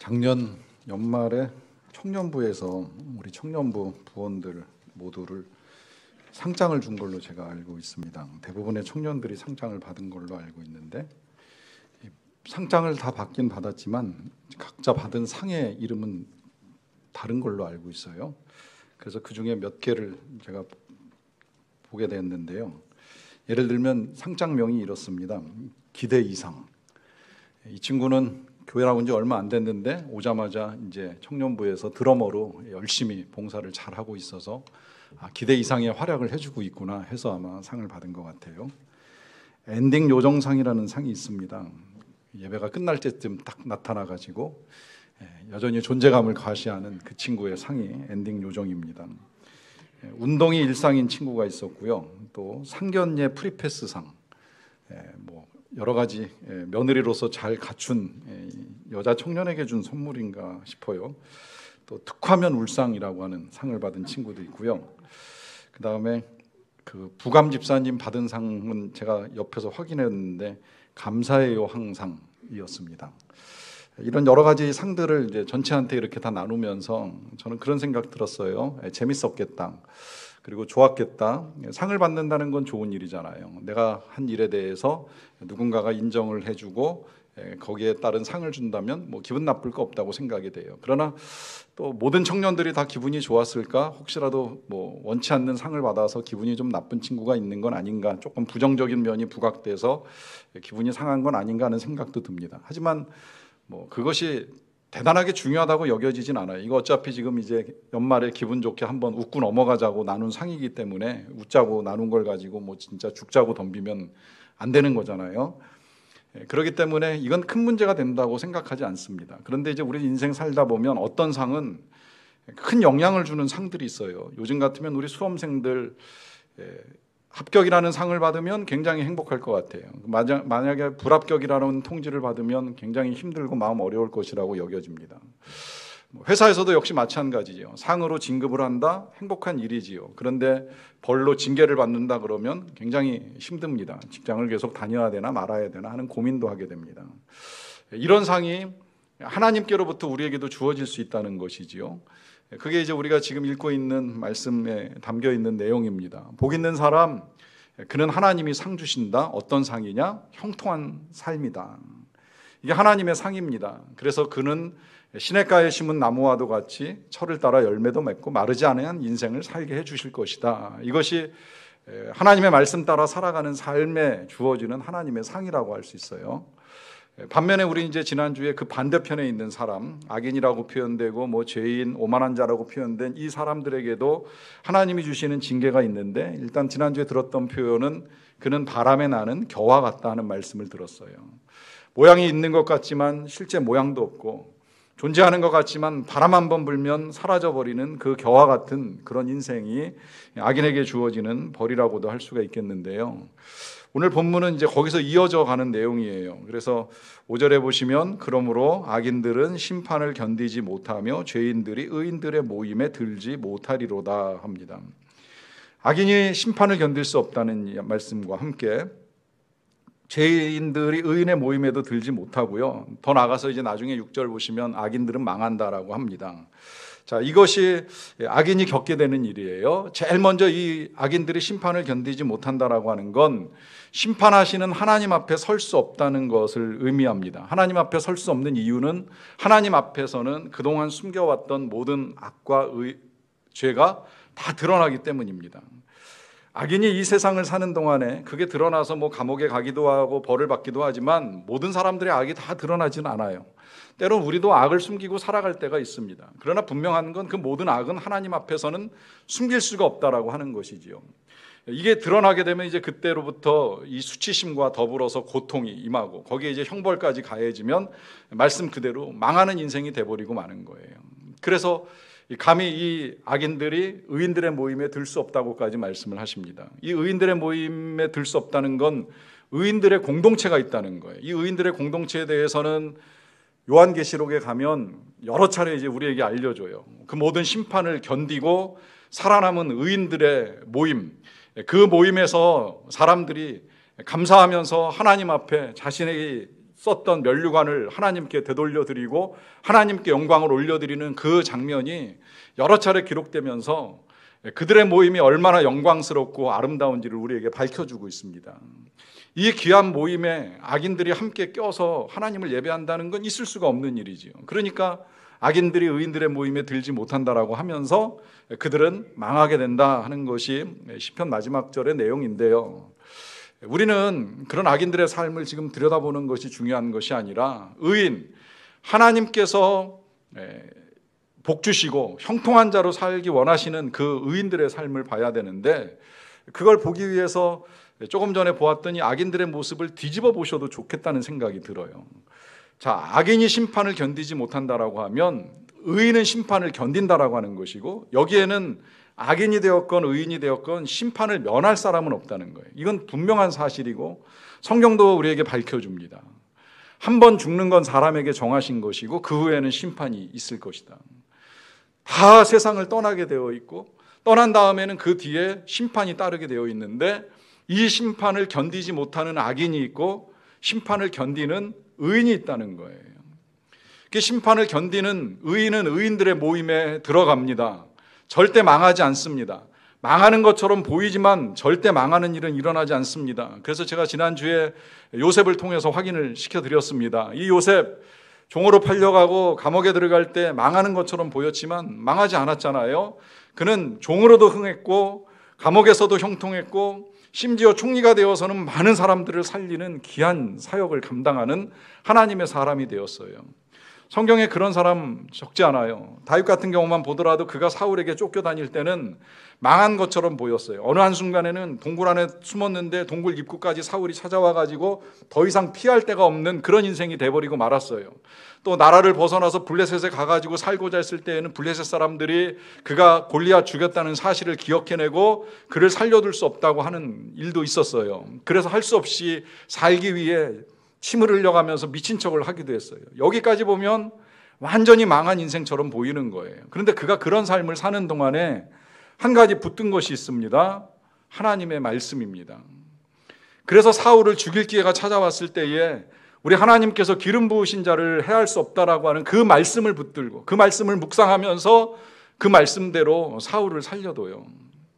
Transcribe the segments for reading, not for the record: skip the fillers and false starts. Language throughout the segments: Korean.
작년 연말에 청년부에서 우리 청년부 부원들 모두를 상장을 준 걸로 제가 알고 있습니다. 대부분의 청년들이 상장을 받은 걸로 알고 있는데, 상장을 다 받긴 받았지만 각자 받은 상의 이름은 다른 걸로 알고 있어요. 그래서 그 중에 몇 개를 제가 보게 됐는데요. 예를 들면 상장명이 이렇습니다. 기대 이상. 이 친구는 교회 나온 지 얼마 안 됐는데 오자마자 이제 청년부에서 드러머로 열심히 봉사를 잘 하고 있어서 기대 이상의 활약을 해주고 있구나 해서 아마 상을 받은 것 같아요. 엔딩 요정상이라는 상이 있습니다. 예배가 끝날 때쯤 딱 나타나가지고 여전히 존재감을 과시하는 그 친구의 상이 엔딩 요정입니다. 운동이 일상인 친구가 있었고요. 또 상견례 프리패스상, 뭐 여러 가지 며느리로서 잘 갖춘 여자 청년에게 준 선물인가 싶어요. 또 특화면 울상이라고 하는 상을 받은 친구도 있고요. 그 다음에 그 부감 집사님 받은 상은 제가 옆에서 확인했는데 감사해요 항상이었습니다. 이런 여러 가지 상들을 이제 전체한테 이렇게 다 나누면서 저는 그런 생각 들었어요. 재밌었겠다. 그리고 좋았겠다. 상을 받는다는 건 좋은 일이잖아요. 내가 한 일에 대해서 누군가가 인정을 해주고 거기에 따른 상을 준다면 뭐 기분 나쁠 거 없다고 생각이 돼요. 그러나 또 모든 청년들이 다 기분이 좋았을까? 혹시라도 뭐 원치 않는 상을 받아서 기분이 좀 나쁜 친구가 있는 건 아닌가? 조금 부정적인 면이 부각돼서 기분이 상한 건 아닌가 하는 생각도 듭니다. 하지만 뭐 그것이 대단하게 중요하다고 여겨지진 않아요. 이거 어차피 지금 이제 연말에 기분 좋게 한번 웃고 넘어가자고 나눈 상이기 때문에 웃자고 나눈 걸 가지고 뭐 진짜 죽자고 덤비면 안 되는 거잖아요. 그렇기 때문에 이건 큰 문제가 된다고 생각하지 않습니다. 그런데 이제 우리 인생 살다 보면 어떤 상은 큰 영향을 주는 상들이 있어요. 요즘 같으면 우리 수험생들 합격이라는 상을 받으면 굉장히 행복할 것 같아요. 만약에 불합격이라는 통지를 받으면 굉장히 힘들고 마음 어려울 것이라고 여겨집니다. 회사에서도 역시 마찬가지죠. 상으로 진급을 한다? 행복한 일이지요. 그런데 벌로 징계를 받는다 그러면 굉장히 힘듭니다. 직장을 계속 다녀야 되나 말아야 되나 하는 고민도 하게 됩니다. 이런 상이 하나님께로부터 우리에게도 주어질 수 있다는 것이지요. 그게 이제 우리가 지금 읽고 있는 말씀에 담겨 있는 내용입니다. 복 있는 사람, 그는 하나님이 상 주신다. 어떤 상이냐? 형통한 삶이다. 이게 하나님의 상입니다. 그래서 그는 시냇가에 심은 나무와도 같이 철을 따라 열매도 맺고 마르지 않은 인생을 살게 해주실 것이다. 이것이 하나님의 말씀 따라 살아가는 삶에 주어지는 하나님의 상이라고 할 수 있어요. 반면에 우리 이제 지난주에 그 반대편에 있는 사람, 악인이라고 표현되고 뭐 죄인, 오만한 자라고 표현된 이 사람들에게도 하나님이 주시는 징계가 있는데, 일단 지난주에 들었던 표현은 그는 바람에 나는 겨와 같다 하는 말씀을 들었어요. 모양이 있는 것 같지만 실제 모양도 없고, 존재하는 것 같지만 바람 한 번 불면 사라져버리는 그 겨와 같은 그런 인생이 악인에게 주어지는 벌이라고도 할 수가 있겠는데요. 오늘 본문은 이제 거기서 이어져 가는 내용이에요. 그래서 5절에 보시면 그러므로 악인들은 심판을 견디지 못하며 죄인들이 의인들의 모임에 들지 못하리로다 합니다. 악인이 심판을 견딜 수 없다는 말씀과 함께 죄인들이 의인의 모임에도 들지 못하고요. 더 나가서 이제 나중에 6절 보시면 악인들은 망한다라고 합니다. 자, 이것이 악인이 겪게 되는 일이에요. 제일 먼저 이 악인들이 심판을 견디지 못한다라고 하는 건 심판하시는 하나님 앞에 설 수 없다는 것을 의미합니다. 하나님 앞에 설 수 없는 이유는 하나님 앞에서는 그동안 숨겨왔던 모든 악과 죄가 다 드러나기 때문입니다. 악인이 이 세상을 사는 동안에 그게 드러나서 뭐 감옥에 가기도 하고 벌을 받기도 하지만 모든 사람들의 악이 다 드러나지는 않아요. 때론 우리도 악을 숨기고 살아갈 때가 있습니다. 그러나 분명한 건 그 모든 악은 하나님 앞에서는 숨길 수가 없다라고 하는 것이지요. 이게 드러나게 되면 이제 그때로부터 이 수치심과 더불어서 고통이 임하고 거기에 이제 형벌까지 가해지면 말씀 그대로 망하는 인생이 돼버리고 마는 거예요. 그래서 감히 이 악인들이 의인들의 모임에 들 수 없다고까지 말씀을 하십니다. 이 의인들의 모임에 들 수 없다는 건 의인들의 공동체가 있다는 거예요. 이 의인들의 공동체에 대해서는 요한계시록에 가면 여러 차례 이제 우리에게 알려줘요. 그 모든 심판을 견디고 살아남은 의인들의 모임, 그 모임에서 사람들이 감사하면서 하나님 앞에 자신의 썼던 면류관을 하나님께 되돌려 드리고 하나님께 영광을 올려드리는 그 장면이 여러 차례 기록되면서 그들의 모임이 얼마나 영광스럽고 아름다운지를 우리에게 밝혀주고 있습니다. 이 귀한 모임에 악인들이 함께 껴서 하나님을 예배한다는 건 있을 수가 없는 일이지요. 그러니까 악인들이 의인들의 모임에 들지 못한다라고 하면서 그들은 망하게 된다 하는 것이 시편 마지막 절의 내용인데요. 우리는 그런 악인들의 삶을 지금 들여다보는 것이 중요한 것이 아니라 의인, 하나님께서 복 주시고 형통한 자로 살기 원하시는 그 의인들의 삶을 봐야 되는데, 그걸 보기 위해서 조금 전에 보았더니 악인들의 모습을 뒤집어 보셔도 좋겠다는 생각이 들어요. 자, 악인이 심판을 견디지 못한다라고 하면 의인은 심판을 견딘다라고 하는 것이고, 여기에는 악인이 되었건 의인이 되었건 심판을 면할 사람은 없다는 거예요. 이건 분명한 사실이고 성경도 우리에게 밝혀줍니다. 한 번 죽는 건 사람에게 정하신 것이고 그 후에는 심판이 있을 것이다. 다 세상을 떠나게 되어 있고 떠난 다음에는 그 뒤에 심판이 따르게 되어 있는데, 이 심판을 견디지 못하는 악인이 있고 심판을 견디는 의인이 있다는 거예요. 그 심판을 견디는 의인은 의인들의 모임에 들어갑니다. 절대 망하지 않습니다. 망하는 것처럼 보이지만 절대 망하는 일은 일어나지 않습니다. 그래서 제가 지난주에 요셉을 통해서 확인을 시켜드렸습니다. 이 요셉 종으로 팔려가고 감옥에 들어갈 때 망하는 것처럼 보였지만 망하지 않았잖아요. 그는 종으로도 흥했고 감옥에서도 형통했고 심지어 총리가 되어서는 많은 사람들을 살리는 귀한 사역을 감당하는 하나님의 사람이 되었어요. 성경에 그런 사람 적지 않아요. 다윗 같은 경우만 보더라도 그가 사울에게 쫓겨다닐 때는 망한 것처럼 보였어요. 어느 한순간에는 동굴 안에 숨었는데 동굴 입구까지 사울이 찾아와가지고 더 이상 피할 데가 없는 그런 인생이 돼버리고 말았어요. 또 나라를 벗어나서 블레셋에 가가지고 살고자 했을 때에는 블레셋 사람들이 그가 골리앗 죽였다는 사실을 기억해내고 그를 살려둘 수 없다고 하는 일도 있었어요. 그래서 할 수 없이 살기 위해 침을 흘려가면서 미친 척을 하기도 했어요. 여기까지 보면 완전히 망한 인생처럼 보이는 거예요. 그런데 그가 그런 삶을 사는 동안에 한 가지 붙든 것이 있습니다. 하나님의 말씀입니다. 그래서 사울을 죽일 기회가 찾아왔을 때에 우리 하나님께서 기름 부으신 자를 해할 수 없다라고 하는 그 말씀을 붙들고 그 말씀을 묵상하면서 그 말씀대로 사울을 살려둬요.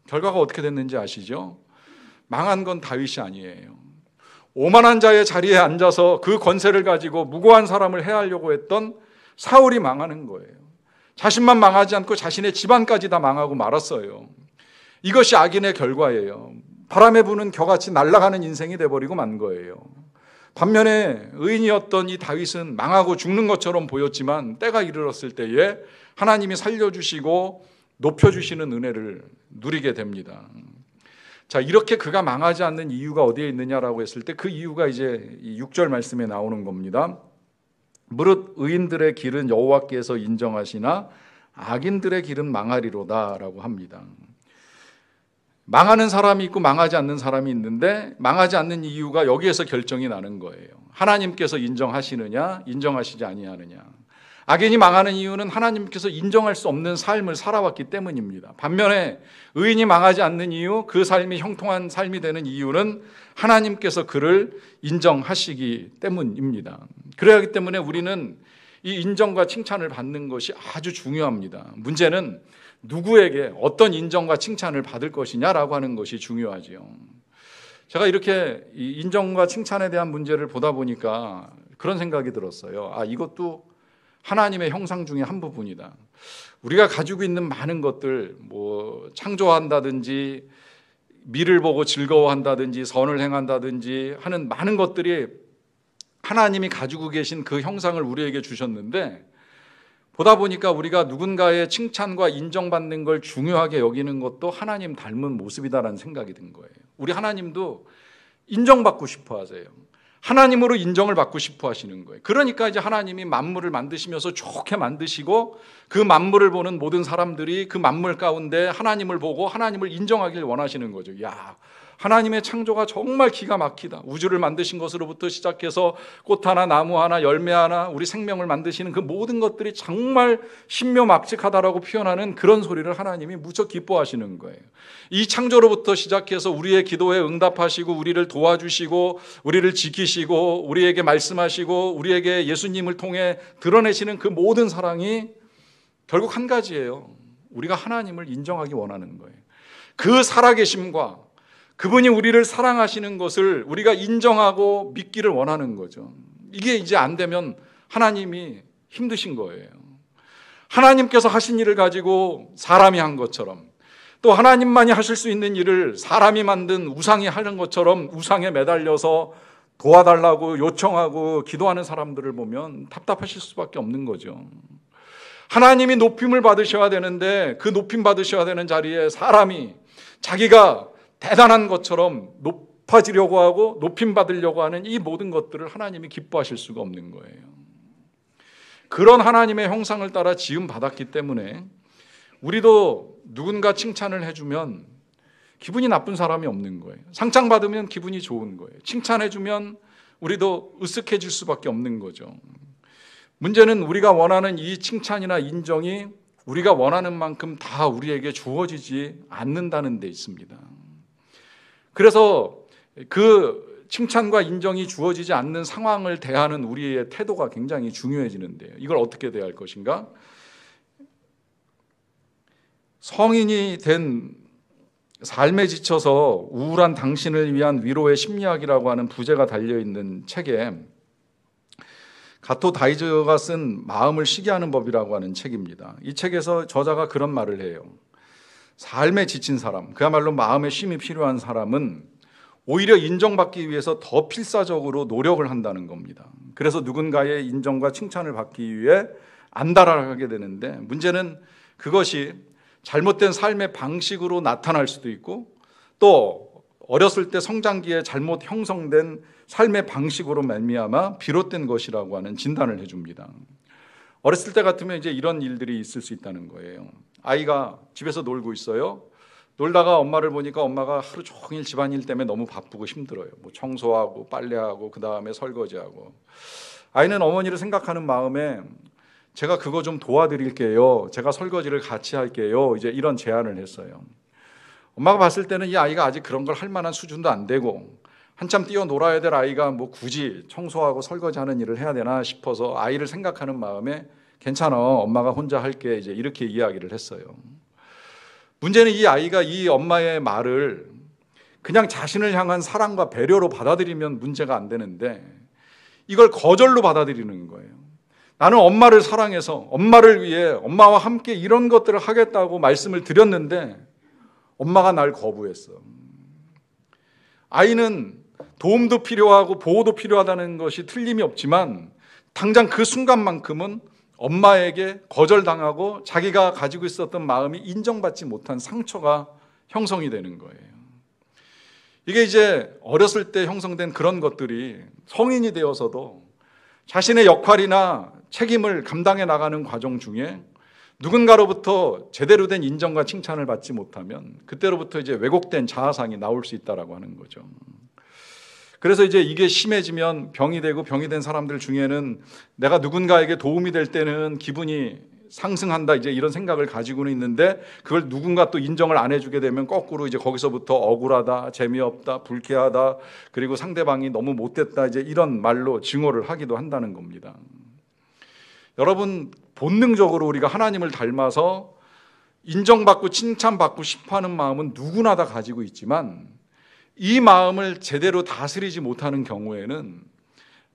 결과가 어떻게 됐는지 아시죠? 망한 건 다윗이 아니에요. 오만한 자의 자리에 앉아서 그 권세를 가지고 무고한 사람을 해하려고 했던 사울이 망하는 거예요. 자신만 망하지 않고 자신의 집안까지 다 망하고 말았어요. 이것이 악인의 결과예요. 바람에 부는 겨같이 날아가는 인생이 돼버리고 만 거예요. 반면에 의인이었던 이 다윗은 망하고 죽는 것처럼 보였지만 때가 이르렀을 때에 하나님이 살려주시고 높여주시는 은혜를 누리게 됩니다. 자, 이렇게 그가 망하지 않는 이유가 어디에 있느냐라고 했을 때 그 이유가 이제 이 6절 말씀에 나오는 겁니다. 무릇 의인들의 길은 여호와께서 인정하시나 악인들의 길은 망하리로다라고 합니다. 망하는 사람이 있고 망하지 않는 사람이 있는데 망하지 않는 이유가 여기에서 결정이 나는 거예요. 하나님께서 인정하시느냐 인정하시지 아니하느냐. 악인이 망하는 이유는 하나님께서 인정할 수 없는 삶을 살아왔기 때문입니다. 반면에 의인이 망하지 않는 이유, 그 삶이 형통한 삶이 되는 이유는 하나님께서 그를 인정하시기 때문입니다. 그래야 하기 때문에 우리는 이 인정과 칭찬을 받는 것이 아주 중요합니다. 문제는 누구에게 어떤 인정과 칭찬을 받을 것이냐라고 하는 것이 중요하지요. 제가 이렇게 이 인정과 칭찬에 대한 문제를 보다 보니까 그런 생각이 들었어요. 이것도 하나님의 형상 중에 한 부분이다. 우리가 가지고 있는 많은 것들, 창조한다든지 미를 보고 즐거워한다든지 선을 행한다든지 하는 많은 것들이 하나님이 가지고 계신 그 형상을 우리에게 주셨는데, 보다 보니까 우리가 누군가의 칭찬과 인정받는 걸 중요하게 여기는 것도 하나님 닮은 모습이다라는 생각이 든 거예요. 우리 하나님도 인정받고 싶어 하세요. 하나님으로 인정을 받고 싶어 하시는 거예요. 그러니까 이제 하나님이 만물을 만드시면서 좋게 만드시고 그 만물을 보는 모든 사람들이 그 만물 가운데 하나님을 보고 하나님을 인정하길 원하시는 거죠. 야, 하나님의 창조가 정말 기가 막히다. 우주를 만드신 것으로부터 시작해서 꽃 하나, 나무 하나, 열매 하나, 우리 생명을 만드시는 그 모든 것들이 정말 신묘막측하다라고 표현하는 그런 소리를 하나님이 무척 기뻐하시는 거예요. 이 창조로부터 시작해서 우리의 기도에 응답하시고 우리를 도와주시고 우리를 지키시고 우리에게 말씀하시고 우리에게 예수님을 통해 드러내시는 그 모든 사랑이 결국 한 가지예요. 우리가 하나님을 인정하기 원하는 거예요. 그 살아계심과 그분이 우리를 사랑하시는 것을 우리가 인정하고 믿기를 원하는 거죠. 이게 이제 안 되면 하나님이 힘드신 거예요. 하나님께서 하신 일을 가지고 사람이 한 것처럼, 또 하나님만이 하실 수 있는 일을 사람이 만든 우상이 하는 것처럼 우상에 매달려서 도와달라고 요청하고 기도하는 사람들을 보면 답답하실 수밖에 없는 거죠. 하나님이 높임을 받으셔야 되는데 그 높임 받으셔야 되는 자리에 사람이 자기가 대단한 것처럼 높아지려고 하고 높임 받으려고 하는 이 모든 것들을 하나님이 기뻐하실 수가 없는 거예요. 그런 하나님의 형상을 따라 지음 받았기 때문에 우리도 누군가 칭찬을 해주면 기분이 나쁜 사람이 없는 거예요. 상장 받으면 기분이 좋은 거예요. 칭찬해주면 우리도 으쓱해질 수밖에 없는 거죠. 문제는 우리가 원하는 이 칭찬이나 인정이 우리가 원하는 만큼 다 우리에게 주어지지 않는다는 데 있습니다. 그래서 그 칭찬과 인정이 주어지지 않는 상황을 대하는 우리의 태도가 굉장히 중요해지는데요. 이걸 어떻게 대할 것인가? 성인이 된 삶에 지쳐서 우울한 당신을 위한 위로의 심리학이라고 하는 부제가 달려있는 책에 가토 다이저가 쓴 마음을 쉬게 하는 법이라고 하는 책입니다. 이 책에서 저자가 그런 말을 해요. 삶에 지친 사람, 그야말로 마음의 쉼이 필요한 사람은 오히려 인정받기 위해서 더 필사적으로 노력을 한다는 겁니다. 그래서 누군가의 인정과 칭찬을 받기 위해 안달하게 되는데, 문제는 그것이 잘못된 삶의 방식으로 나타날 수도 있고 또 어렸을 때 성장기에 잘못 형성된 삶의 방식으로 말미암아 비롯된 것이라고 하는 진단을 해줍니다. 어렸을 때 같으면 이제 이런 일들이 있을 수 있다는 거예요. 아이가 집에서 놀고 있어요. 놀다가 엄마를 보니까 엄마가 하루 종일 집안일 때문에 너무 바쁘고 힘들어요. 뭐 청소하고 빨래하고 그 다음에 설거지하고. 아이는 어머니를 생각하는 마음에 제가 그거 좀 도와드릴게요. 제가 설거지를 같이 할게요. 이제 이런 제안을 했어요. 엄마가 봤을 때는 이 아이가 아직 그런 걸 할 만한 수준도 안 되고 한참 뛰어놀아야 될 아이가 뭐 굳이 청소하고 설거지하는 일을 해야 되나 싶어서 아이를 생각하는 마음에 괜찮아, 엄마가 혼자 할게, 이제 이렇게 이야기를 했어요. 문제는 이 아이가 이 엄마의 말을 그냥 자신을 향한 사랑과 배려로 받아들이면 문제가 안 되는데 이걸 거절로 받아들이는 거예요. 나는 엄마를 사랑해서 엄마를 위해 엄마와 함께 이런 것들을 하겠다고 말씀을 드렸는데 엄마가 날 거부했어. 아이는 도움도 필요하고 보호도 필요하다는 것이 틀림이 없지만 당장 그 순간만큼은 엄마에게 거절당하고 자기가 가지고 있었던 마음이 인정받지 못한 상처가 형성이 되는 거예요. 이게 이제 어렸을 때 형성된 그런 것들이 성인이 되어서도 자신의 역할이나 책임을 감당해 나가는 과정 중에 누군가로부터 제대로 된 인정과 칭찬을 받지 못하면 그때로부터 이제 왜곡된 자아상이 나올 수 있다라고 하는 거죠. 그래서 이제 이게 심해지면 병이 되고 병이 된 사람들 중에는 내가 누군가에게 도움이 될 때는 기분이 상승한다, 이제 이런 생각을 가지고는 있는데 그걸 누군가 또 인정을 안 해주게 되면 거꾸로 이제 거기서부터 억울하다, 재미없다, 불쾌하다, 그리고 상대방이 너무 못됐다, 이제 이런 말로 증오를 하기도 한다는 겁니다. 여러분, 본능적으로 우리가 하나님을 닮아서 인정받고 칭찬받고 싶어하는 마음은 누구나 다 가지고 있지만 이 마음을 제대로 다스리지 못하는 경우에는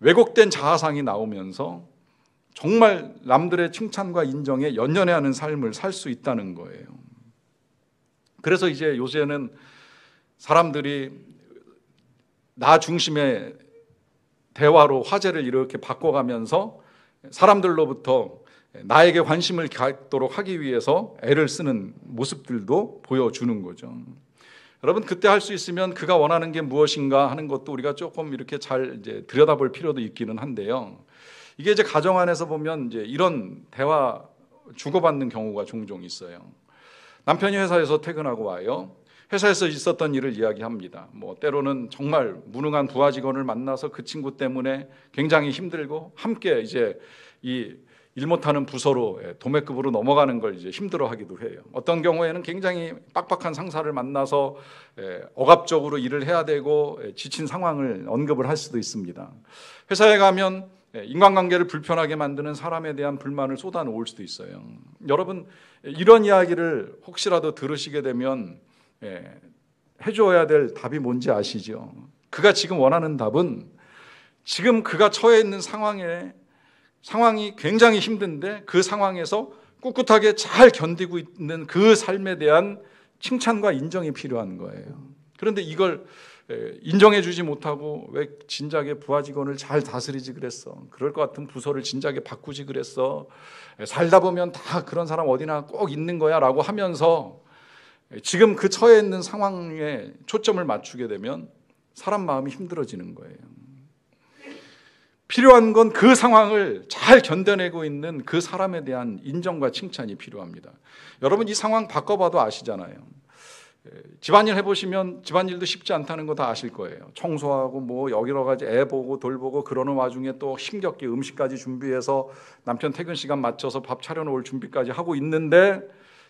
왜곡된 자아상이 나오면서 정말 남들의 칭찬과 인정에 연연해하는 삶을 살 수 있다는 거예요. 그래서 이제 요새는 사람들이 나 중심의 대화로 화제를 이렇게 바꿔가면서 사람들로부터 나에게 관심을 갖도록 하기 위해서 애를 쓰는 모습들도 보여주는 거죠. 여러분, 그때 할 수 있으면 그가 원하는 게 무엇인가 하는 것도 우리가 조금 이렇게 잘 이제 들여다볼 필요도 있기는 한데요. 이게 이제 가정 안에서 보면 이제 이런 대화 주고받는 경우가 종종 있어요. 남편이 회사에서 퇴근하고 와요. 회사에서 있었던 일을 이야기합니다. 뭐 때로는 정말 무능한 부하 직원을 만나서 그 친구 때문에 굉장히 힘들고 함께 이제 이 일 못하는 부서로 도매급으로 넘어가는 걸 이제 힘들어하기도 해요. 어떤 경우에는 굉장히 빡빡한 상사를 만나서 억압적으로 일을 해야 되고 지친 상황을 언급을 할 수도 있습니다. 회사에 가면 인간관계를 불편하게 만드는 사람에 대한 불만을 쏟아놓을 수도 있어요. 여러분 이런 이야기를 혹시라도 들으시게 되면 해줘야 될 답이 뭔지 아시죠? 그가 지금 원하는 답은 지금 그가 처해 있는 상황이 굉장히 힘든데 그 상황에서 꿋꿋하게 잘 견디고 있는 그 삶에 대한 칭찬과 인정이 필요한 거예요. 그런데 이걸 인정해 주지 못하고 왜 진작에 부하 직원을 잘 다스리지 그랬어? 그럴 것 같은 부서를 진작에 바꾸지 그랬어? 살다 보면 다 그런 사람 어디나 꼭 있는 거야 라고 하면서 지금 그 처해 있는 상황에 초점을 맞추게 되면 사람 마음이 힘들어지는 거예요. 필요한 건 그 상황을 잘 견뎌내고 있는 그 사람에 대한 인정과 칭찬이 필요합니다. 여러분 이 상황 바꿔봐도 아시잖아요. 집안일 해보시면 집안일도 쉽지 않다는 거 다 아실 거예요. 청소하고 뭐 여러 가지 애 보고 돌보고 그러는 와중에 또 힘겹게 음식까지 준비해서 남편 퇴근 시간 맞춰서 밥 차려놓을 준비까지 하고 있는데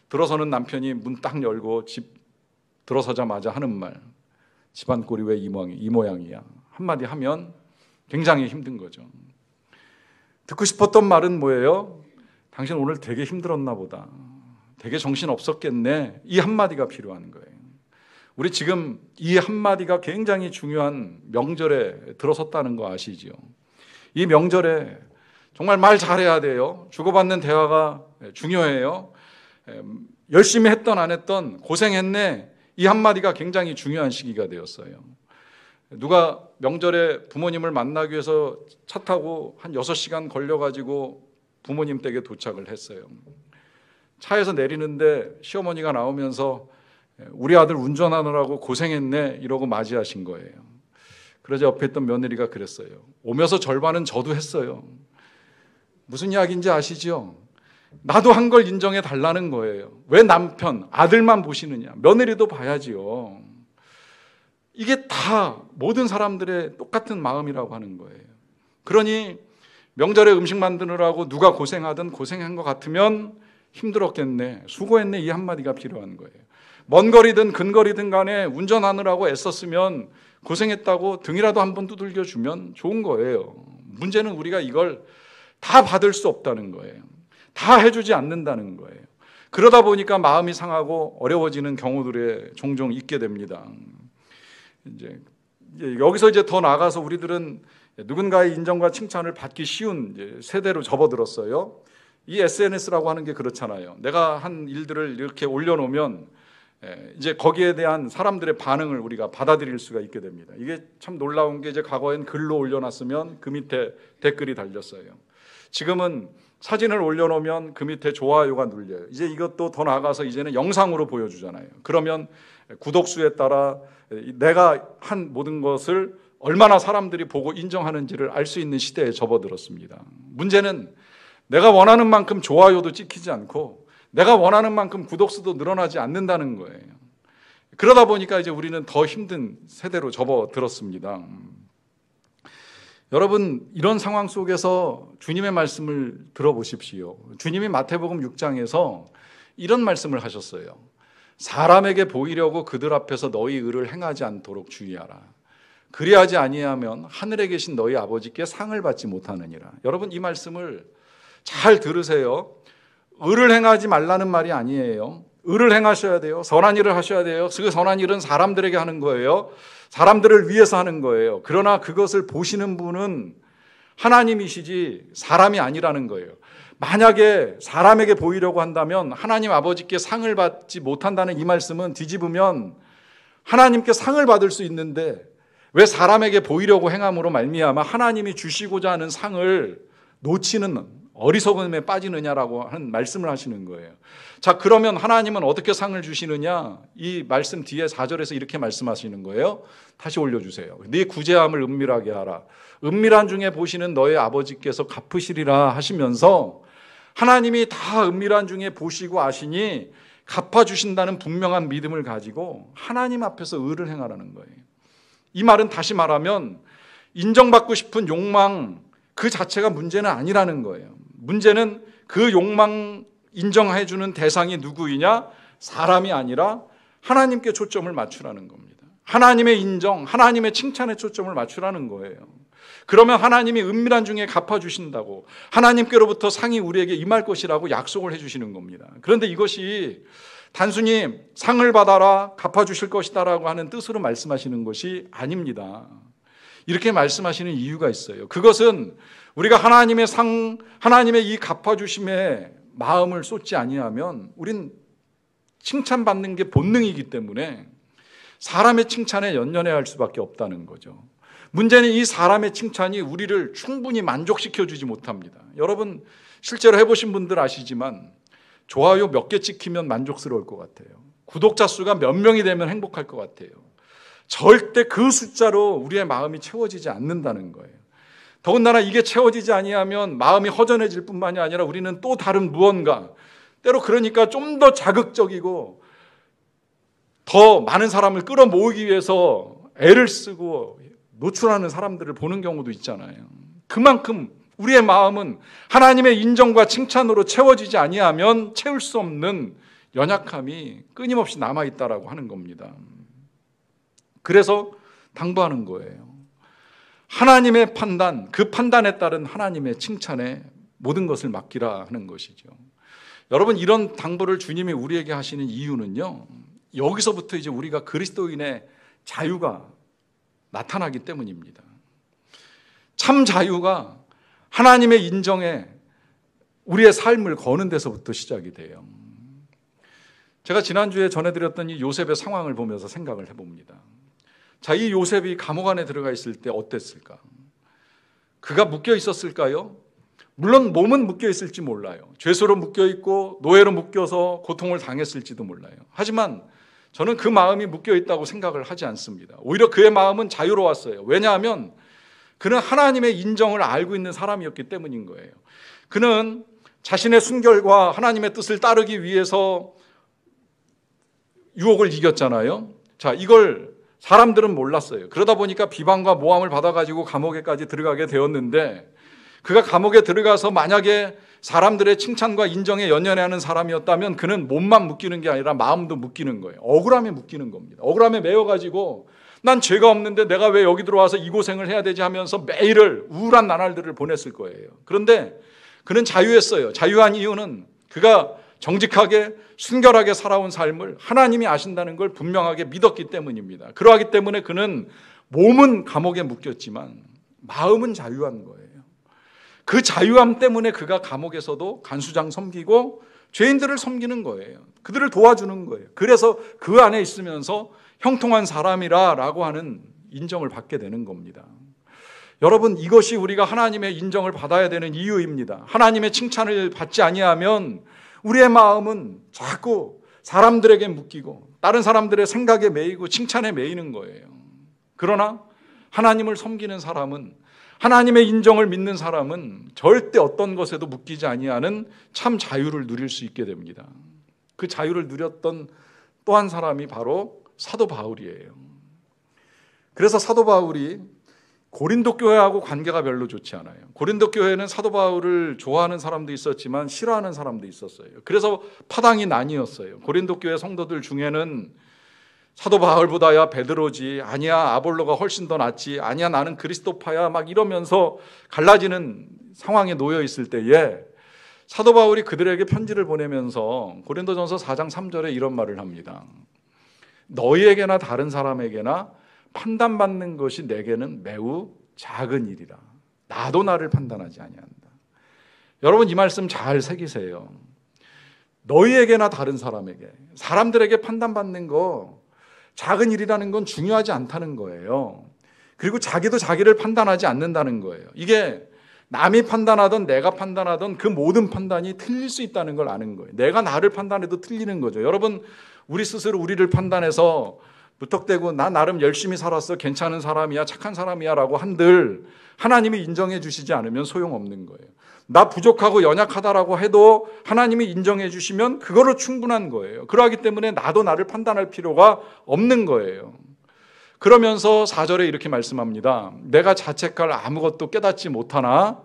들어서는 남편이 문 딱 열고 집 들어서자마자 하는 말, 집안 꼴이 왜 이 모양이야 한마디 하면 굉장히 힘든 거죠. 듣고 싶었던 말은 뭐예요? 당신 오늘 되게 힘들었나 보다. 되게 정신 없었겠네. 이 한마디가 필요한 거예요. 우리 지금 이 한마디가 굉장히 중요한 명절에 들어섰다는 거 아시죠? 이 명절에 정말 말 잘해야 돼요. 주고받는 대화가 중요해요. 열심히 했던 안 했던 고생했네. 이 한마디가 굉장히 중요한 시기가 되었어요. 누가 명절에 부모님을 만나기 위해서 차 타고 한 6시간 걸려가지고 부모님 댁에 도착을 했어요. 차에서 내리는데 시어머니가 나오면서 우리 아들 운전하느라고 고생했네 이러고 맞이하신 거예요. 그러자 옆에 있던 며느리가 그랬어요. 오면서 절반은 저도 했어요. 무슨 이야기인지 아시죠? 나도 한 걸 인정해 달라는 거예요. 왜 남편, 아들만 보시느냐? 며느리도 봐야지요. 이게 다 모든 사람들의 똑같은 마음이라고 하는 거예요. 그러니 명절에 음식 만드느라고 누가 고생하든 고생한 것 같으면 힘들었겠네, 수고했네 이 한마디가 필요한 거예요. 먼 거리든 근거리든 간에 운전하느라고 애썼으면 고생했다고 등이라도 한번 두들겨 주면 좋은 거예요. 문제는 우리가 이걸 다 받을 수 없다는 거예요. 다 해주지 않는다는 거예요. 그러다 보니까 마음이 상하고 어려워지는 경우들이 종종 있게 됩니다. 이제 여기서 더 나아가서 우리들은 누군가의 인정과 칭찬을 받기 쉬운 세대로 접어들었어요. 이 SNS라고 하는 게 그렇잖아요. 내가 한 일들을 이렇게 올려놓으면 이제 거기에 대한 사람들의 반응을 우리가 받아들일 수가 있게 됩니다. 이게 참 놀라운 게 이제 과거엔 글로 올려놨으면 그 밑에 댓글이 달렸어요. 지금은 사진을 올려놓으면 그 밑에 좋아요가 눌려요. 이제 이것도 더 나아가서 이제는 영상으로 보여주잖아요. 그러면 구독수에 따라 내가 한 모든 것을 얼마나 사람들이 보고 인정하는지를 알 수 있는 시대에 접어들었습니다. 문제는 내가 원하는 만큼 좋아요도 찍히지 않고 내가 원하는 만큼 구독수도 늘어나지 않는다는 거예요. 그러다 보니까 이제 우리는 더 힘든 세대로 접어들었습니다. 여러분, 이런 상황 속에서 주님의 말씀을 들어보십시오. 주님이 마태복음 6장에서 이런 말씀을 하셨어요. 사람에게 보이려고 그들 앞에서 너희 의를 행하지 않도록 주의하라. 그리하지 아니하면 하늘에 계신 너희 아버지께 상을 받지 못하느니라. 여러분, 이 말씀을 잘 들으세요. 의를 행하지 말라는 말이 아니에요. 의를 행하셔야 돼요. 선한 일을 하셔야 돼요. 그 선한 일은 사람들에게 하는 거예요. 사람들을 위해서 하는 거예요. 그러나 그것을 보시는 분은 하나님이시지 사람이 아니라는 거예요. 만약에 사람에게 보이려고 한다면 하나님 아버지께 상을 받지 못한다는 이 말씀은 뒤집으면 하나님께 상을 받을 수 있는데 왜 사람에게 보이려고 행함으로 말미암아 하나님이 주시고자 하는 상을 놓치는 어리석음에 빠지느냐라고 하는 말씀을 하시는 거예요. 자, 그러면 하나님은 어떻게 상을 주시느냐? 이 말씀 뒤에 4절에서 이렇게 말씀하시는 거예요. 다시 올려주세요. 네 구제함을 은밀하게 하라. 은밀한 중에 보시는 너의 아버지께서 갚으시리라 하시면서 하나님이 다 은밀한 중에 보시고 아시니 갚아주신다는 분명한 믿음을 가지고 하나님 앞에서 의를 행하라는 거예요. 이 말은 다시 말하면 인정받고 싶은 욕망 그 자체가 문제는 아니라는 거예요. 문제는 그 욕망 인정해주는 대상이 누구이냐? 사람이 아니라 하나님께 초점을 맞추라는 겁니다. 하나님의 인정, 하나님의 칭찬에 초점을 맞추라는 거예요. 그러면 하나님이 은밀한 중에 갚아주신다고, 하나님께로부터 상이 우리에게 임할 것이라고 약속을 해주시는 겁니다. 그런데 이것이 단순히 상을 받아라, 갚아주실 것이다 라고 하는 뜻으로 말씀하시는 것이 아닙니다. 이렇게 말씀하시는 이유가 있어요. 그것은 우리가 하나님의 상, 하나님의 이 갚아주심에 마음을 쏟지 아니하면 우린 칭찬받는 게 본능이기 때문에 사람의 칭찬에 연연해야 할 수밖에 없다는 거죠. 문제는 이 사람의 칭찬이 우리를 충분히 만족시켜주지 못합니다. 여러분 실제로 해보신 분들 아시지만 좋아요 몇 개 찍히면 만족스러울 것 같아요. 구독자 수가 몇 명이 되면 행복할 것 같아요. 절대 그 숫자로 우리의 마음이 채워지지 않는다는 거예요. 더군다나 이게 채워지지 아니하면 마음이 허전해질 뿐만이 아니라 우리는 또 다른 무언가, 때로 그러니까 좀 더 자극적이고 더 많은 사람을 끌어모으기 위해서 애를 쓰고 노출하는 사람들을 보는 경우도 있잖아요. 그만큼 우리의 마음은 하나님의 인정과 칭찬으로 채워지지 아니하면 채울 수 없는 연약함이 끊임없이 남아있다라고 하는 겁니다. 그래서 당부하는 거예요. 하나님의 판단, 그 판단에 따른 하나님의 칭찬에 모든 것을 맡기라 하는 것이죠. 여러분 이런 당부를 주님이 우리에게 하시는 이유는요, 여기서부터 이제 우리가 그리스도인의 자유가 나타나기 때문입니다. 참 자유가 하나님의 인정에 우리의 삶을 거는 데서부터 시작이 돼요. 제가 지난주에 전해드렸던 이 요셉의 상황을 보면서 생각을 해봅니다. 자, 이 요셉이 감옥 안에 들어가 있을 때 어땠을까? 그가 묶여 있었을까요? 물론 몸은 묶여 있을지 몰라요. 죄수로 묶여 있고 노예로 묶여서 고통을 당했을지도 몰라요. 하지만 저는 그 마음이 묶여 있다고 생각을 하지 않습니다. 오히려 그의 마음은 자유로웠어요. 왜냐하면 그는 하나님의 인정을 알고 있는 사람이었기 때문인 거예요. 그는 자신의 순결과 하나님의 뜻을 따르기 위해서 유혹을 이겼잖아요. 자, 이걸 사람들은 몰랐어요. 그러다 보니까 비방과 모함을 받아가지고 감옥에까지 들어가게 되었는데, 그가 감옥에 들어가서 만약에 사람들의 칭찬과 인정에 연연해하는 사람이었다면 그는 몸만 묶이는 게 아니라 마음도 묶이는 거예요. 억울함에 묶이는 겁니다. 억울함에 매여가지고 난 죄가 없는데 내가 왜 여기 들어와서 이 고생을 해야 되지 하면서 매일을 우울한 나날들을 보냈을 거예요. 그런데 그는 자유했어요. 자유한 이유는 그가 정직하게 순결하게 살아온 삶을 하나님이 아신다는 걸 분명하게 믿었기 때문입니다. 그러하기 때문에 그는 몸은 감옥에 묶였지만 마음은 자유한 거예요. 그 자유함 때문에 그가 감옥에서도 간수장 섬기고 죄인들을 섬기는 거예요. 그들을 도와주는 거예요. 그래서 그 안에 있으면서 형통한 사람이라고 하는 인정을 받게 되는 겁니다. 여러분, 이것이 우리가 하나님의 인정을 받아야 되는 이유입니다. 하나님의 칭찬을 받지 아니하면 우리의 마음은 자꾸 사람들에게 묶이고 다른 사람들의 생각에 매이고 칭찬에 매이는 거예요. 그러나 하나님을 섬기는 사람은, 하나님의 인정을 믿는 사람은 절대 어떤 것에도 묶이지 아니하는 참 자유를 누릴 수 있게 됩니다. 그 자유를 누렸던 또 한 사람이 바로 사도 바울이에요. 그래서 사도 바울이 고린도 교회하고 관계가 별로 좋지 않아요. 고린도 교회는 사도 바울을 좋아하는 사람도 있었지만 싫어하는 사람도 있었어요. 그래서 파당이 나뉘었어요. 고린도 교회 성도들 중에는 사도 바울보다야 베드로지, 아니야 아볼로가 훨씬 더 낫지, 아니야 나는 그리스도파야, 막 이러면서 갈라지는 상황에 놓여 있을 때에 사도 바울이 그들에게 편지를 보내면서 고린도전서 4장 3절에 이런 말을 합니다. 너희에게나 다른 사람에게나 판단받는 것이 내게는 매우 작은 일이라. 나도 나를 판단하지 아니한다. 여러분 이 말씀 잘 새기세요. 너희에게나 다른 사람에게, 사람들에게 판단받는 거 작은 일이라는 건 중요하지 않다는 거예요. 그리고 자기도 자기를 판단하지 않는다는 거예요. 이게 남이 판단하든 내가 판단하든 그 모든 판단이 틀릴 수 있다는 걸 아는 거예요. 내가 나를 판단해도 틀리는 거죠. 여러분, 우리 스스로 우리를 판단해서 무턱대고 나 나름 열심히 살았어, 괜찮은 사람이야, 착한 사람이야 라고 한들 하나님이 인정해 주시지 않으면 소용없는 거예요. 나 부족하고 연약하다라고 해도 하나님이 인정해 주시면 그거로 충분한 거예요. 그러하기 때문에 나도 나를 판단할 필요가 없는 거예요. 그러면서 4절에 이렇게 말씀합니다. 내가 자책할 아무것도 깨닫지 못하나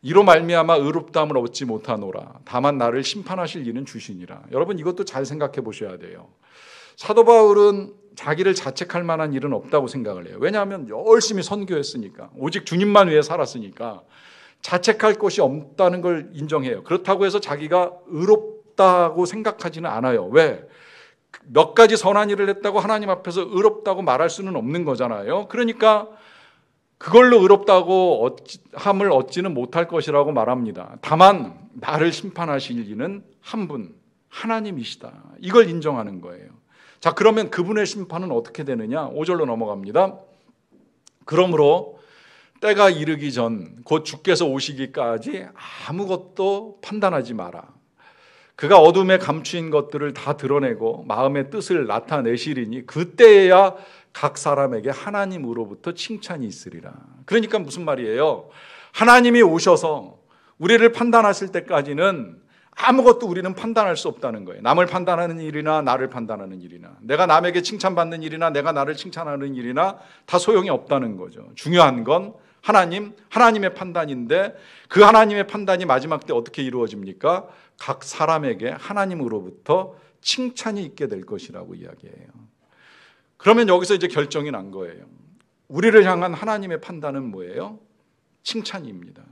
이로 말미암아 의롭다함을 얻지 못하노라. 다만 나를 심판하실 이는 주시니라. 여러분, 이것도 잘 생각해 보셔야 돼요. 사도 바울은 자기를 자책할 만한 일은 없다고 생각을 해요. 왜냐하면 열심히 선교했으니까, 오직 주님만 위해 살았으니까 자책할 것이 없다는 걸 인정해요. 그렇다고 해서 자기가 의롭다고 생각하지는 않아요. 왜? 몇 가지 선한 일을 했다고 하나님 앞에서 의롭다고 말할 수는 없는 거잖아요. 그러니까 그걸로 의롭다고 함을 얻지는 못할 것이라고 말합니다. 다만 나를 심판하실 이는 한 분, 하나님이시다. 이걸 인정하는 거예요. 자, 그러면 그분의 심판은 어떻게 되느냐? 5절로 넘어갑니다. 그러므로 때가 이르기 전 곧 주께서 오시기까지 아무것도 판단하지 마라. 그가 어둠에 감추인 것들을 다 드러내고 마음의 뜻을 나타내시리니 그때야 각 사람에게 하나님으로부터 칭찬이 있으리라. 그러니까 무슨 말이에요? 하나님이 오셔서 우리를 판단하실 때까지는 아무것도 우리는 판단할 수 없다는 거예요. 남을 판단하는 일이나 나를 판단하는 일이나, 내가 남에게 칭찬받는 일이나 내가 나를 칭찬하는 일이나 다 소용이 없다는 거죠. 중요한 건 하나님의 판단인데, 그 하나님의 판단이 마지막 때 어떻게 이루어집니까? 각 사람에게 하나님으로부터 칭찬이 있게 될 것이라고 이야기해요. 그러면 여기서 이제 결정이 난 거예요. 우리를 향한 하나님의 판단은 뭐예요? 칭찬입니다.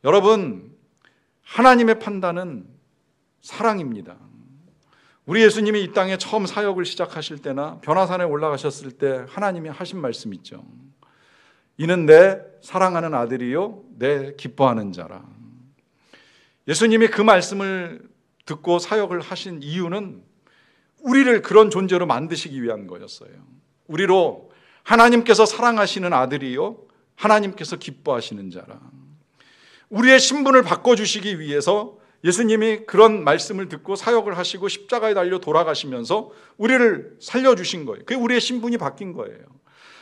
여러분, 하나님의 판단은 사랑입니다. 우리 예수님이 이 땅에 처음 사역을 시작하실 때나 변화산에 올라가셨을 때 하나님이 하신 말씀 있죠. 이는 내 사랑하는 아들이요 내 기뻐하는 자라. 예수님이 그 말씀을 듣고 사역을 하신 이유는 우리를 그런 존재로 만드시기 위한 거였어요. 우리로 하나님께서 사랑하시는 아들이요 하나님께서 기뻐하시는 자라. 우리의 신분을 바꿔주시기 위해서 예수님이 그런 말씀을 듣고 사역을 하시고 십자가에 달려 돌아가시면서 우리를 살려주신 거예요. 그게 우리의 신분이 바뀐 거예요.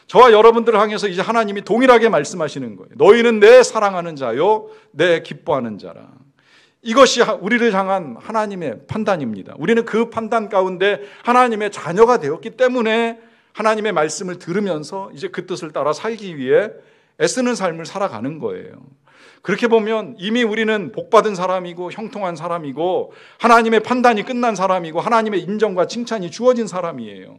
저와 여러분들을 향해서 이제 하나님이 동일하게 말씀하시는 거예요. 너희는 내 사랑하는 자요 내 기뻐하는 자라. 이것이 우리를 향한 하나님의 판단입니다. 우리는 그 판단 가운데 하나님의 자녀가 되었기 때문에 하나님의 말씀을 들으면서 이제 그 뜻을 따라 살기 위해 애쓰는 삶을 살아가는 거예요. 그렇게 보면 이미 우리는 복받은 사람이고 형통한 사람이고 하나님의 판단이 끝난 사람이고 하나님의 인정과 칭찬이 주어진 사람이에요.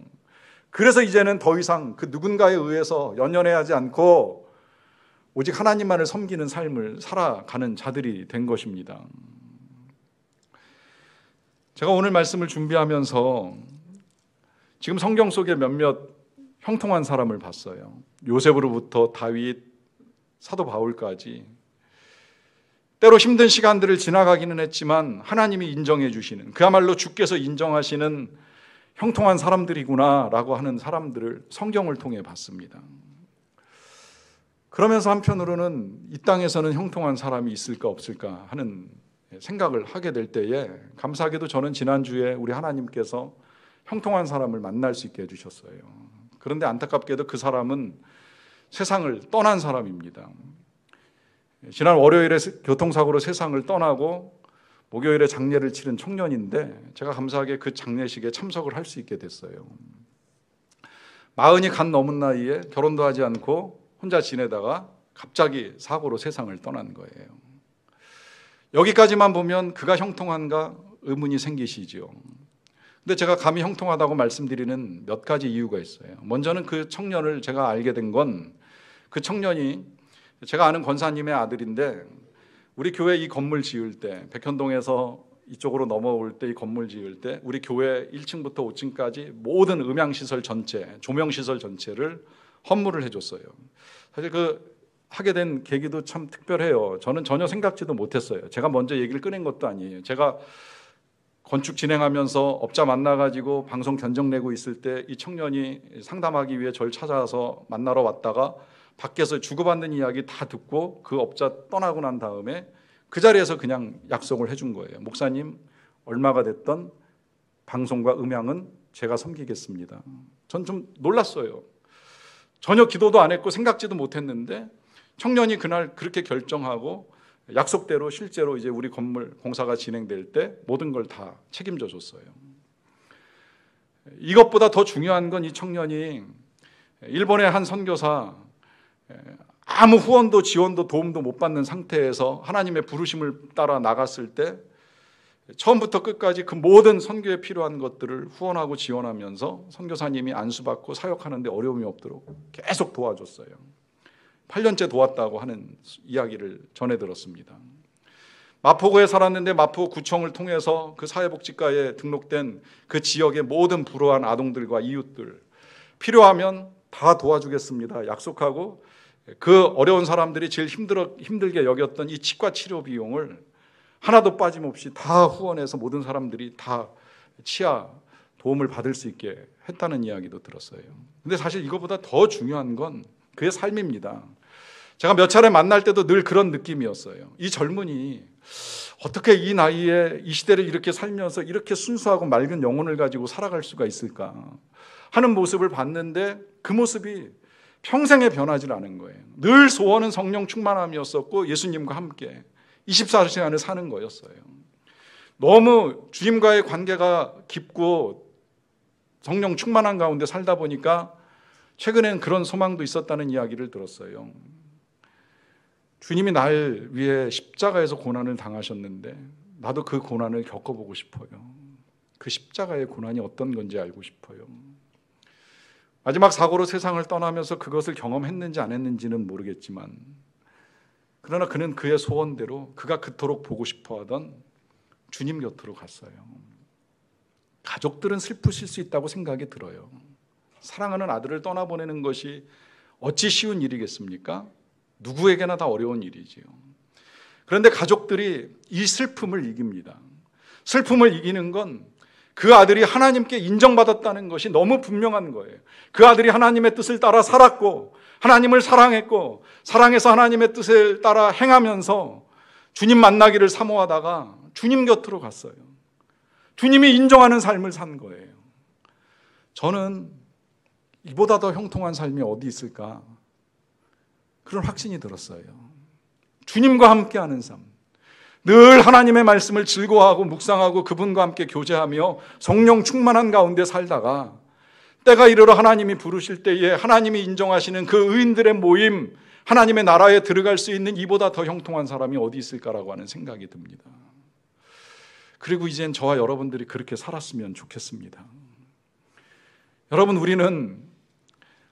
그래서 이제는 더 이상 그 누군가에 의해서 연연해하지 않고 오직 하나님만을 섬기는 삶을 살아가는 자들이 된 것입니다. 제가 오늘 말씀을 준비하면서 지금 성경 속에 몇몇 형통한 사람을 봤어요. 요셉으로부터 다윗, 사도 바울까지. 때로 힘든 시간들을 지나가기는 했지만 하나님이 인정해 주시는, 그야말로 주께서 인정하시는 형통한 사람들이구나라고 하는 사람들을 성경을 통해 봤습니다. 그러면서 한편으로는 이 땅에서는 형통한 사람이 있을까 없을까 하는 생각을 하게 될 때에 감사하게도 저는 지난주에 우리 하나님께서 형통한 사람을 만날 수 있게 해주셨어요. 그런데 안타깝게도 그 사람은 세상을 떠난 사람입니다. 지난 월요일에 교통사고로 세상을 떠나고 목요일에 장례를 치른 청년인데 제가 감사하게 그 장례식에 참석을 할 수 있게 됐어요. 40이 간 넘은 나이에 결혼도 하지 않고 혼자 지내다가 갑자기 사고로 세상을 떠난 거예요. 여기까지만 보면 그가 형통한가 의문이 생기시죠. 근데 제가 감히 형통하다고 말씀드리는 몇 가지 이유가 있어요. 먼저는 그 청년을 제가 알게 된 건 그 청년이 제가 아는 권사님의 아들인데 우리 교회 이 건물 지을 때 백현동에서 이쪽으로 넘어올 때 이 건물 지을 때 우리 교회 1층부터 5층까지 모든 음향시설 전체, 조명시설 전체를 헌물을 해줬어요. 사실 그 하게 된 계기도 참 특별해요. 저는 전혀 생각지도 못했어요. 제가 먼저 얘기를 꺼낸 것도 아니에요. 제가 건축 진행하면서 업자 만나가지고 방송 견적 내고 있을 때 이 청년이 상담하기 위해 저를 찾아와서 만나러 왔다가 밖에서 주고받는 이야기 다 듣고 그 업자 떠나고 난 다음에 그 자리에서 그냥 약속을 해준 거예요. 목사님, 얼마가 됐던 방송과 음향은 제가 섬기겠습니다. 전 좀 놀랐어요. 전혀 기도도 안 했고 생각지도 못했는데 청년이 그날 그렇게 결정하고 약속대로 실제로 이제 우리 건물 공사가 진행될 때 모든 걸 다 책임져 줬어요. 이것보다 더 중요한 건 이 청년이 일본의 한 선교사, 아무 후원도 지원도 도움도 못 받는 상태에서 하나님의 부르심을 따라 나갔을 때 처음부터 끝까지 그 모든 선교에 필요한 것들을 후원하고 지원하면서 선교사님이 안수받고 사역하는데 어려움이 없도록 계속 도와줬어요. 8년째 도왔다고 하는 이야기를 전해 들었습니다. 마포구에 살았는데 마포구청을 통해서 그 사회복지과에 등록된 그 지역의 모든 불우한 아동들과 이웃들 필요하면 다 도와주겠습니다 약속하고, 그 어려운 사람들이 제일 힘들게 여겼던 이 치과 치료 비용을 하나도 빠짐없이 다 후원해서 모든 사람들이 다 치아 도움을 받을 수 있게 했다는 이야기도 들었어요. 근데 사실 이거보다 더 중요한 건 그의 삶입니다. 제가 몇 차례 만날 때도 늘 그런 느낌이었어요. 이 젊은이 어떻게 이 나이에 이 시대를 이렇게 살면서 이렇게 순수하고 맑은 영혼을 가지고 살아갈 수가 있을까 하는 모습을 봤는데 그 모습이 평생에 변하지 않은 거예요. 늘 소원은 성령 충만함이었었고 예수님과 함께 24시간을 사는 거였어요. 너무 주님과의 관계가 깊고 성령 충만한 가운데 살다 보니까 최근엔 그런 소망도 있었다는 이야기를 들었어요. 주님이 날 위해 십자가에서 고난을 당하셨는데 나도 그 고난을 겪어보고 싶어요. 그 십자가의 고난이 어떤 건지 알고 싶어요. 마지막 사고로 세상을 떠나면서 그것을 경험했는지 안 했는지는 모르겠지만, 그러나 그는 그의 소원대로 그가 그토록 보고 싶어하던 주님 곁으로 갔어요. 가족들은 슬프실 수 있다고 생각이 들어요. 사랑하는 아들을 떠나보내는 것이 어찌 쉬운 일이겠습니까? 누구에게나 다 어려운 일이지요. 그런데 가족들이 이 슬픔을 이깁니다. 슬픔을 이기는 건 그 아들이 하나님께 인정받았다는 것이 너무 분명한 거예요. 그 아들이 하나님의 뜻을 따라 살았고 하나님을 사랑했고 사랑해서 하나님의 뜻을 따라 행하면서 주님 만나기를 사모하다가 주님 곁으로 갔어요. 주님이 인정하는 삶을 산 거예요. 저는 이보다 더 형통한 삶이 어디 있을까? 그런 확신이 들었어요. 주님과 함께하는 삶, 늘 하나님의 말씀을 즐거워하고 묵상하고 그분과 함께 교제하며 성령 충만한 가운데 살다가 때가 이르러 하나님이 부르실 때에 하나님이 인정하시는 그 의인들의 모임, 하나님의 나라에 들어갈 수 있는 이보다 더 형통한 사람이 어디 있을까라고 하는 생각이 듭니다. 그리고 이젠 저와 여러분들이 그렇게 살았으면 좋겠습니다. 여러분, 우리는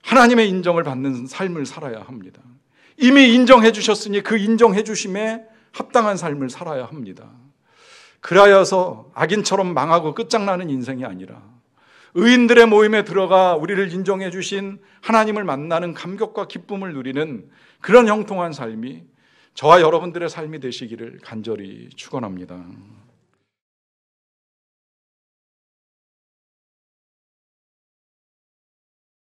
하나님의 인정을 받는 삶을 살아야 합니다. 이미 인정해 주셨으니 그 인정해 주심에 합당한 삶을 살아야 합니다. 그라여서 악인처럼 망하고 끝장나는 인생이 아니라 의인들의 모임에 들어가 우리를 인정해 주신 하나님을 만나는 감격과 기쁨을 누리는 그런 형통한 삶이 저와 여러분들의 삶이 되시기를 간절히 축원합니다.